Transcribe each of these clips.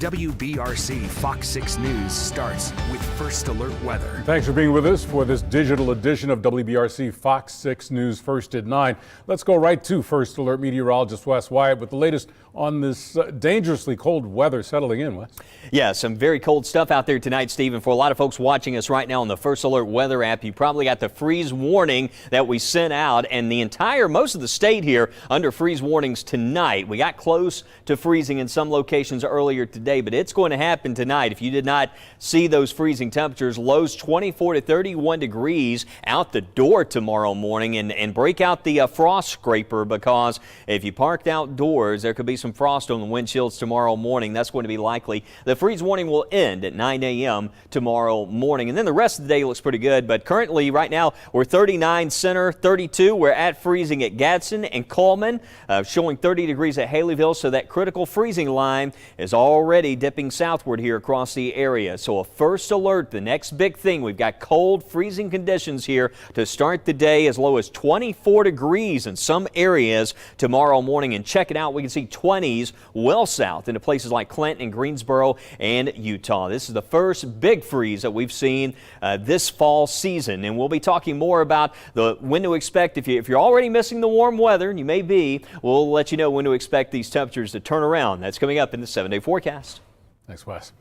WBRC Fox 6 News starts with First Alert Weather. Thanks for being with us for this digital edition of WBRC Fox 6 News First at 9. Let's go right to First Alert meteorologist Wes Wyatt with the latest on this dangerously cold weather settling in, Wes. Yeah, some very cold stuff out there tonight, Stephen. For a lot of folks watching us right now on the First Alert weather app, you probably got the freeze warning that we sent out, and most of the state here under freeze warnings tonight. We got close to freezing in some locations earlier today, but it's going to happen tonight. If you did not see those freezing temperatures, lows 24 to 31 degrees out the door tomorrow morning, and break out the frost scraper, because if you parked outdoors, there could be some frost on the windshields tomorrow morning. That's going to be likely. The freeze warning will end at 9 a.m. tomorrow morning, and then the rest of the day looks pretty good. But currently, right now, we're 39 Center, 32. We're at freezing at Gadsden and Coleman, showing 30 degrees at Haleyville. So that critical freezing line is already dipping southward here across the area. So a first alert, the next big thing. We've got cold, freezing conditions here to start the day, as low as 24 degrees in some areas tomorrow morning. And check it out, we can see 20s well south into places like Clinton and Greensboro and Utah. This is the first big freeze that we've seen this fall season, and we'll be talking more about when to expect. If you're already missing the warm weather, and you may be, we'll let you know when to expect these temperatures to turn around. That's coming up in the 7-day forecast. Thanks, Wes.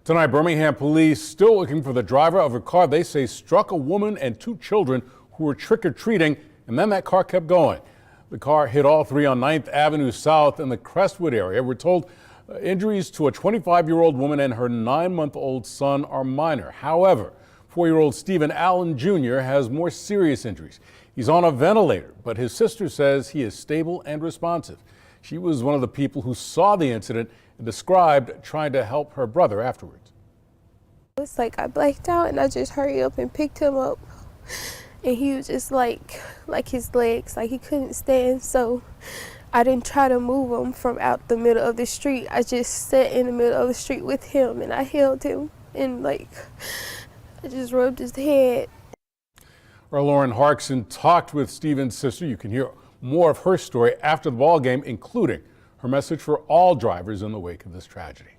Tonight, Birmingham police still looking for the driver of a car they say struck a woman and two children who were trick-or-treating, and then that car kept going. The car hit all three on 9th Avenue South in the Crestwood area. We're told injuries to a 25-year-old woman and her 9-month-old son are minor. However, 4-year-old Stephen Allen Jr. has more serious injuries. He's on a ventilator, but his sister says he is stable and responsive. She was one of the people who saw the incident and described trying to help her brother afterwards. It's like I blacked out and I just hurried up and picked him up. And he was just like his legs, like he couldn't stand. So I didn't try to move him from out the middle of the street. I just sat in the middle of the street with him, and I held him, and I just rubbed his head. Our Lauren Harkson talked with Stephen's sister. You can hear more of her story after the ball game, including her message for all drivers in the wake of this tragedy.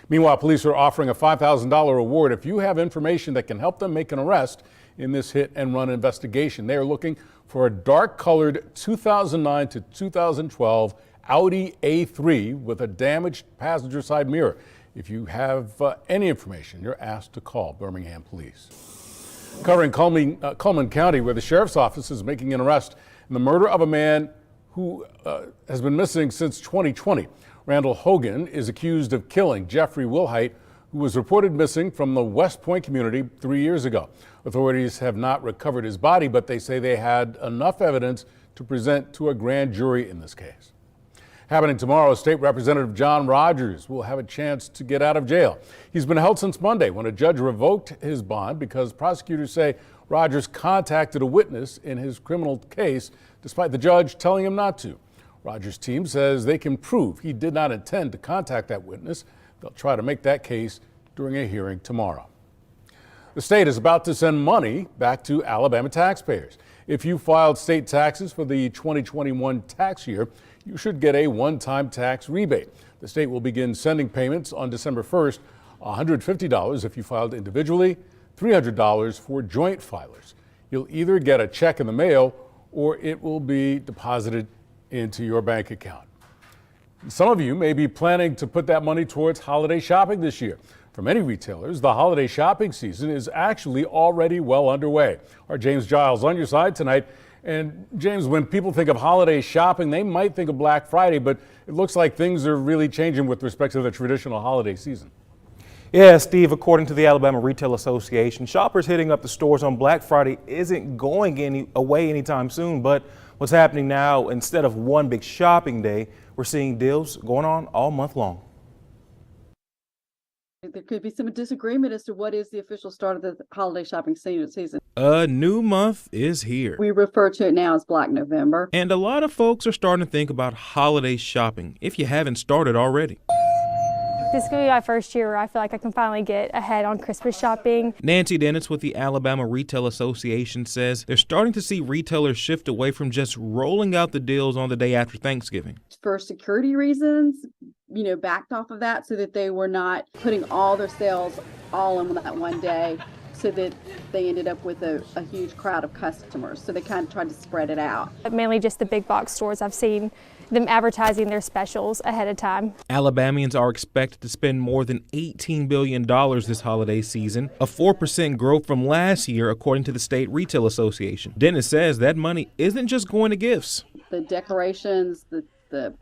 Meanwhile, police are offering a $5,000 reward if you have information that can help them make an arrest in this hit-and-run investigation. They are looking for a dark-colored 2009 to 2012 Audi A3 with a damaged passenger side mirror. If you have any information, you're asked to call Birmingham Police. Covering Cullman County, where the sheriff's office is making an arrest in the murder of a man who has been missing since 2020. Randall Hogan is accused of killing Jeffrey Wilhite, who was reported missing from the West Point community 3 years ago. Authorities have not recovered his body, but they say they had enough evidence to present to a grand jury in this case. Happening tomorrow, State Representative John Rogers will have a chance to get out of jail. He's been held since Monday when a judge revoked his bond because prosecutors say Rogers contacted a witness in his criminal case despite the judge telling him not to. Rogers' team says they can prove he did not intend to contact that witness. They'll try to make that case during a hearing tomorrow. The state is about to send money back to Alabama taxpayers. If you filed state taxes for the 2021 tax year, you should get a one-time tax rebate. The state will begin sending payments on December 1st, $150 if you filed individually, $300 for joint filers. You'll either get a check in the mail or it will be deposited into your bank account. Some of you may be planning to put that money towards holiday shopping this year. For many retailers, the holiday shopping season is actually already well underway. Our James Giles on your side tonight. And James, when people think of holiday shopping, they might think of Black Friday, but it looks like things are really changing with respect to the traditional holiday season. Yeah, Steve, according to the Alabama Retail Association, shoppers hitting up the stores on Black Friday isn't going away anytime soon. But what's happening now, instead of one big shopping day, we're seeing deals going on all month long. There could be some disagreement as to what is the official start of the holiday shopping season. A new month is here. We refer to it now as Black November. And a lot of folks are starting to think about holiday shopping if you haven't started already. This is going to be my first year where I feel like I can finally get ahead on Christmas shopping. Nancy Dennis with the Alabama Retail Association says they're starting to see retailers shift away from just rolling out the deals on the day after Thanksgiving. For security reasons, backed off of that so that they were not putting all their sales all in that one day, so that they ended up with a huge crowd of customers. So they kind of tried to spread it out. Mainly just the big box stores. I've seen them advertising their specials ahead of time. Alabamians are expected to spend more than $18 billion this holiday season, a 4% growth from last year, according to the State Retail Association. Dennis says that money isn't just going to gifts. The decorations, the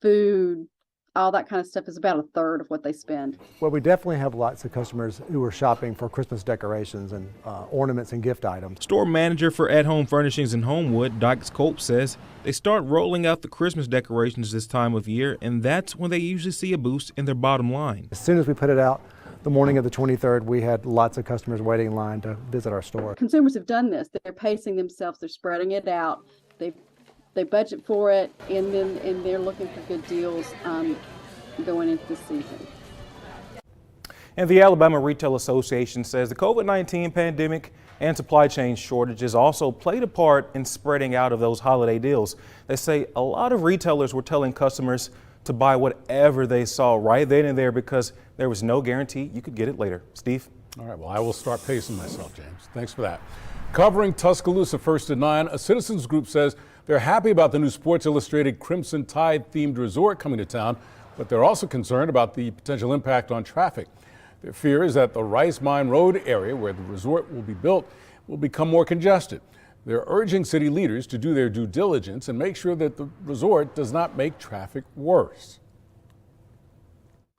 food, all that kind of stuff is about a third of what they spend. Well, we definitely have lots of customers who are shopping for Christmas decorations and ornaments and gift items. Store manager for At Home Furnishings in Homewood, Doc Cope, says they start rolling out the Christmas decorations this time of year, and that's when they usually see a boost in their bottom line. As soon as we put it out, the morning of the 23rd, we had lots of customers waiting in line to visit our store. Consumers have done this. They're pacing themselves. They're spreading it out. They budget for it, and they're looking for good deals going into the season. And the Alabama Retail Association says the COVID-19 pandemic and supply chain shortages also played a part in spreading out of those holiday deals. They say a lot of retailers were telling customers to buy whatever they saw right then and there because there was no guarantee you could get it later. Steve? All right, well, I will start pacing myself, James. Thanks for that. Covering Tuscaloosa first at 9, a citizens group says they're happy about the new Sports Illustrated Crimson Tide themed resort coming to town, but they're also concerned about the potential impact on traffic. Their fear is that the Rice Mine Road area where the resort will be built will become more congested. They're urging city leaders to do their due diligence and make sure that the resort does not make traffic worse.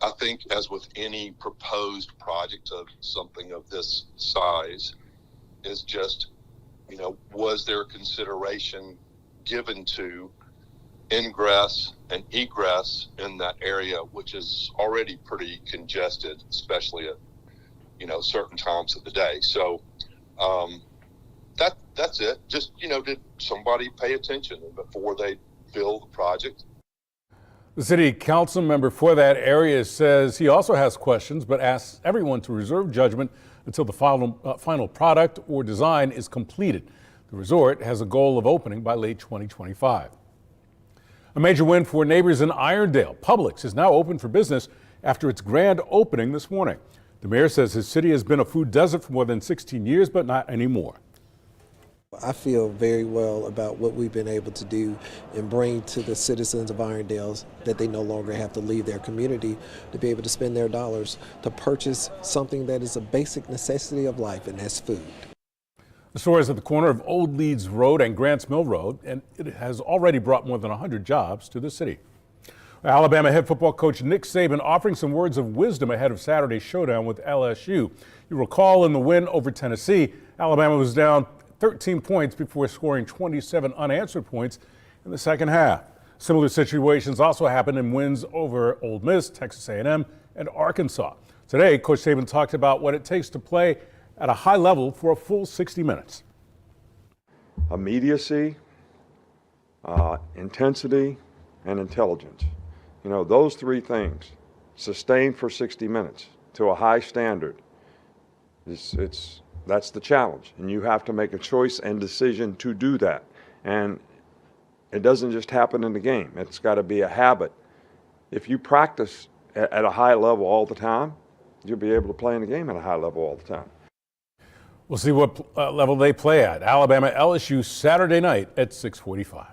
I think, as with any proposed project of something of this size, is just, was there consideration given to ingress and egress in that area, which is already pretty congested, especially at certain times of the day. So that's it. Just did somebody pay attention before they build the project? The city council member for that area says he also has questions, but asks everyone to reserve judgment until the final product or design is completed. The resort has a goal of opening by late 2025. A major win for neighbors in Irondale. Publix is now open for business after its grand opening this morning. The mayor says his city has been a food desert for more than 16 years, but not anymore. I feel very well about what we've been able to do and bring to the citizens of Irondale, that they no longer have to leave their community to be able to spend their dollars to purchase something that is a basic necessity of life, and that's food. The store is at the corner of Old Leeds Road and Grants Mill Road, and it has already brought more than 100 jobs to the city. Alabama head football coach Nick Saban offering some words of wisdom ahead of Saturday's showdown with LSU. You recall in the win over Tennessee, Alabama was down 13 points before scoring 27 unanswered points in the second half. Similar situations also happened in wins over Ole Miss, Texas A&M, and Arkansas. Today, Coach Saban talked about what it takes to play at a high level for a full 60 minutes. Immediacy, intensity, and intelligence. Those three things, sustained for 60 minutes to a high standard, that's the challenge. And you have to make a choice and decision to do that. And it doesn't just happen in the game. It's got to be a habit. If you practice at a high level all the time, you'll be able to play in the game at a high level all the time. We'll see what level they play at. Alabama LSU Saturday night at 6:45.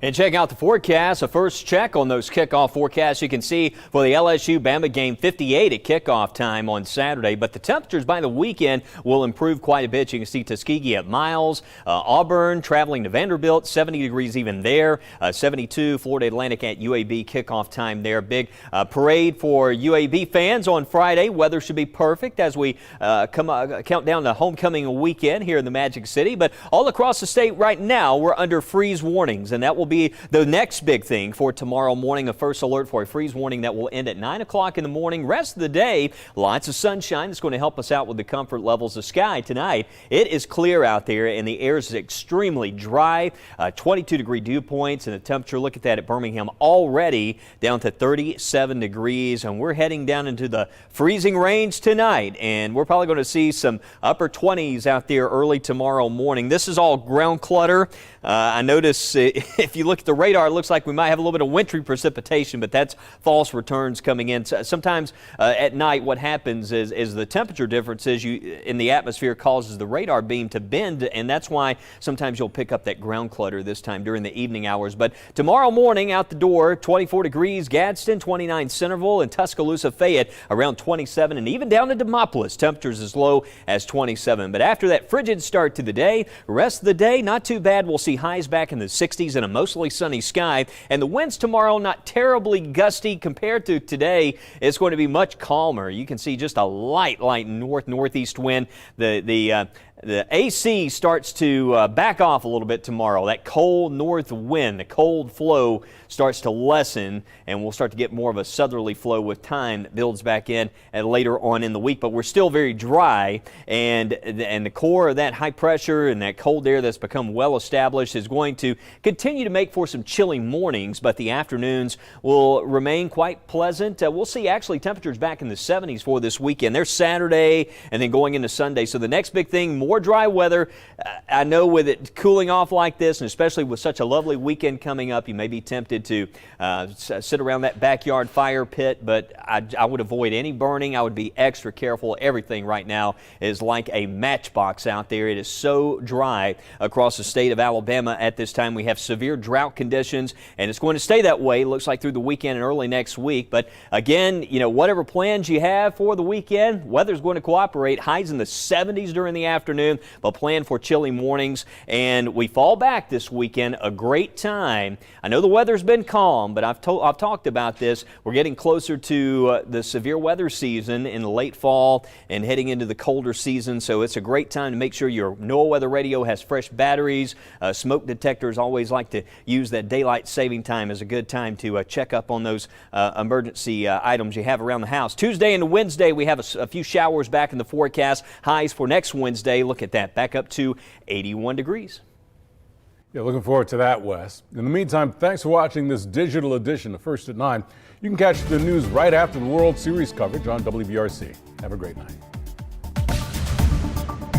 And check out the forecast. A first check on those kickoff forecasts. You can see for the LSU-Bama game, 58 at kickoff time on Saturday. But the temperatures by the weekend will improve quite a bit. You can see Tuskegee at Miles, Auburn traveling to Vanderbilt, 70 degrees even there, 72 Florida Atlantic at UAB kickoff time there. Big parade for UAB fans on Friday. Weather should be perfect as we count down the homecoming weekend here in the Magic City. But all across the state right now, we're under freeze warnings, and that will be the next big thing for tomorrow morning. A first alert for a freeze warning that will end at 9 o'clock in the morning. Rest of the day, lots of sunshine that's going to help us out with the comfort levels. The sky tonight, it is clear out there and the air is extremely dry. 22-degree dew points, and the temperature, look at that at Birmingham, already down to 37 degrees, and we're heading down into the freezing range tonight, and we're probably going to see some upper 20s out there early tomorrow morning. This is all ground clutter. I notice if you look at the radar, it looks like we might have a little bit of wintry precipitation, but that's false returns coming in. Sometimes at night what happens is the temperature differences in the atmosphere causes the radar beam to bend, and that's why sometimes you'll pick up that ground clutter this time during the evening hours. But tomorrow morning out the door, 24 degrees Gadsden, 29 Centerville, and Tuscaloosa Fayette around 27, and even down to Demopolis, temperatures as low as 27. But after that frigid start to the day, the rest of the day not too bad. We'll see highs back in the 60s and a mostly sunny sky, and the winds tomorrow not terribly gusty compared to today. It's going to be much calmer. You can see just a light northeast wind. The AC starts to back off a little bit tomorrow. That cold north wind, the cold flow starts to lessen, and we'll start to get more of a southerly flow with time that builds back in later on in the week. But we're still very dry, and the core of that high pressure and that cold air that's become well established is going to continue to make for some chilly mornings, but the afternoons will remain quite pleasant. We'll see actually temperatures back in the 70s for this weekend. There's Saturday and then going into Sunday. So the next big thing, more dry weather. I know with it cooling off like this, and especially with such a lovely weekend coming up, you may be tempted to sit around that backyard fire pit, but I would avoid any burning. I would be extra careful. Everything right now is like a matchbox out there. It is so dry across the state of Alabama at this time. We have severe drought conditions, and it's going to stay that way, looks like, through the weekend and early next week. But again, whatever plans you have for the weekend, weather's going to cooperate. Highs in the 70s during the afternoon, but plan for chilly mornings. And we fall back this weekend, a great time. I know the weather's been calm, but I've talked about this. We're getting closer to the severe weather season in the late fall and heading into the colder season. So it's a great time to make sure your NOAA weather radio has fresh batteries. Smoke detectors always like to use that daylight saving time as a good time to check up on those emergency items you have around the house. Tuesday and Wednesday, we have a few showers back in the forecast. Highs for next Wednesday, look at that, back up to 81 degrees. Yeah, looking forward to that, Wes. In the meantime, thanks for watching this digital edition of First at 9. You can catch the news right after the World Series coverage on WBRC. Have a great night.